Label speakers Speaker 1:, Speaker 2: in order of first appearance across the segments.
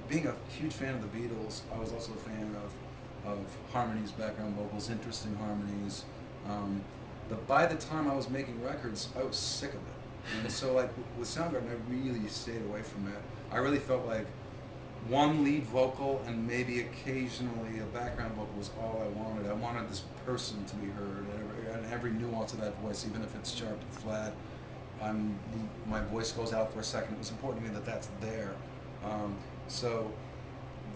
Speaker 1: being a huge fan of the Beatles, I was also a fan of harmonies, background vocals, interesting harmonies. But by the time I was making records, I was sick of it. And so, like with Soundgarden, I really stayed away from it. I really felt like one lead vocal and maybe occasionally a background vocal was all I wanted. I wanted this person to be heard, and every nuance of that voice, even if it's sharp and flat. My voice goes out for a second. It was important to me that that's there. So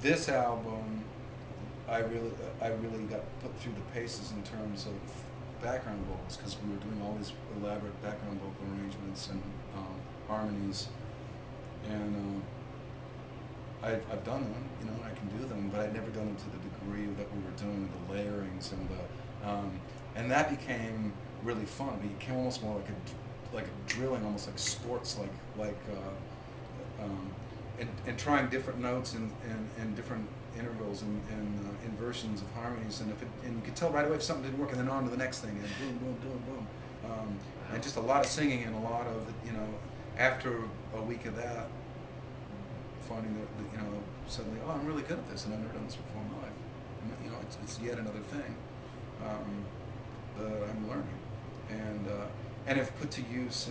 Speaker 1: this album, I really got put through the paces in terms of background vocals because we were doing all these elaborate background vocal arrangements and harmonies, and I've done them, you know, I can do them, but I'd never done them to the degree that we were doing the layerings and that became really fun. It became almost more like a drilling, almost like sports, and trying different notes and different intervals and inversions of harmonies, and you could tell right away if something didn't work, and then on to the next thing, and boom, boom, boom, boom, and just a lot of singing and a lot of, you know, after a week of that, finding that, you know, suddenly, oh, I'm really good at this, and I've never done this before in my life. You know, it's yet another thing that I'm learning, and have put to use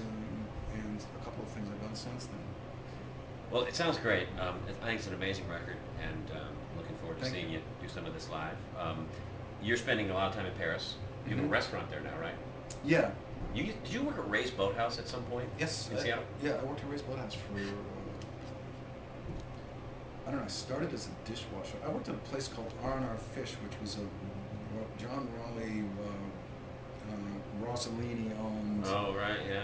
Speaker 1: in a couple of things I've done since then.
Speaker 2: Well, it sounds great. I think it's an amazing record, and looking forward to
Speaker 1: Thank
Speaker 2: seeing
Speaker 1: you.
Speaker 2: you do some of this live. You're spending a lot of time in Paris. You have a
Speaker 1: Mm-hmm.
Speaker 2: restaurant there now, right?
Speaker 1: Yeah.
Speaker 2: Did you work at Ray's Boathouse at some point
Speaker 1: Yes.
Speaker 2: in Seattle?
Speaker 1: Yeah. I worked at Ray's Bloodhouse for I don't know. I started as a dishwasher. I worked at a place called R&R Fish, which was a John Raleigh Rossellini owned
Speaker 2: Oh, right, yeah.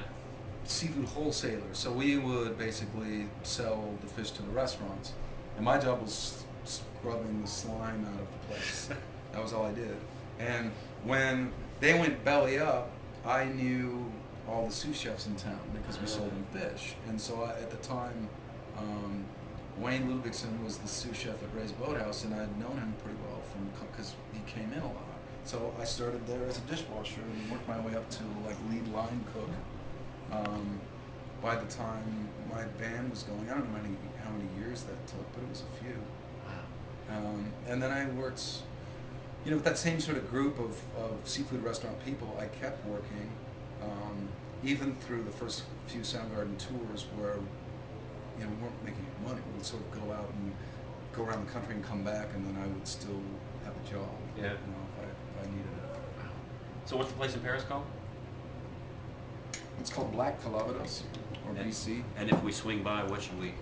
Speaker 1: seafood wholesaler. So we would basically sell the fish to the restaurants, and my job was scrubbing the slime out of the place. That was all I did. And when they went belly up, I knew all the sous chefs in town because we sold them fish. And so at the time, Wayne Ludvigson was the sous chef at Ray's Boathouse, and I'd known him pretty well from because he came in a lot. So I started there as a dishwasher and worked my way up to like lead line cook. Um, by the time my band was going, I don't know how many years that took, but it was a few.
Speaker 2: Wow.
Speaker 1: And then I worked, you know, with that same sort of group of seafood restaurant people. I kept working, even through the first few Soundgarden tours where, you know, we weren't making any money. We would sort of go out and go around the country and come back, and then I would still have a job,
Speaker 2: Yeah.
Speaker 1: you know, if I needed it.
Speaker 2: Wow. So what's the place in Paris called?
Speaker 1: It's called Black Calabados, or
Speaker 2: And,
Speaker 1: BC.
Speaker 2: and if we swing by, what should we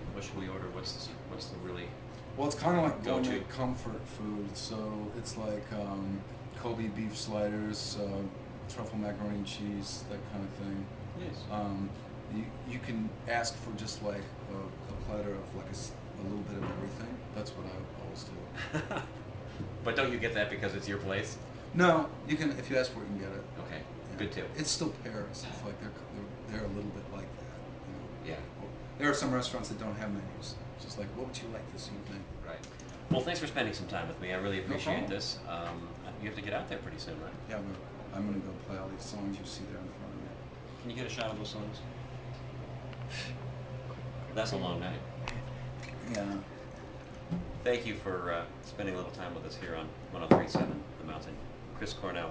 Speaker 2: order? What's the really
Speaker 1: Well, it's kind of like
Speaker 2: go to?
Speaker 1: gourmet comfort food. So it's like Kobe beef sliders, truffle macaroni and cheese, that kind of thing.
Speaker 2: Yes.
Speaker 1: You can ask for just like a platter of like a little bit of everything. That's what I always do.
Speaker 2: But don't you get that because it's your place?
Speaker 1: No, you can if you ask for it, you can get it.
Speaker 2: Okay,
Speaker 1: Yeah.
Speaker 2: good too.
Speaker 1: It's still Paris. It's like they're a little bit like that. You know.
Speaker 2: Yeah,
Speaker 1: There are some restaurants that don't have menus. It's just like, what would you like this evening?
Speaker 2: right. Well, thanks for spending some time with me. I really
Speaker 1: No
Speaker 2: appreciate
Speaker 1: problem.
Speaker 2: this. You have to get out there pretty soon, right?
Speaker 1: Yeah, I'm gonna go play all these songs you see there in front of me.
Speaker 2: Can you get a shot of those songs? That's a long night.
Speaker 1: Yeah.
Speaker 2: Thank you for spending a little time with us here on 103.7 The Mountain. Chris Cornell.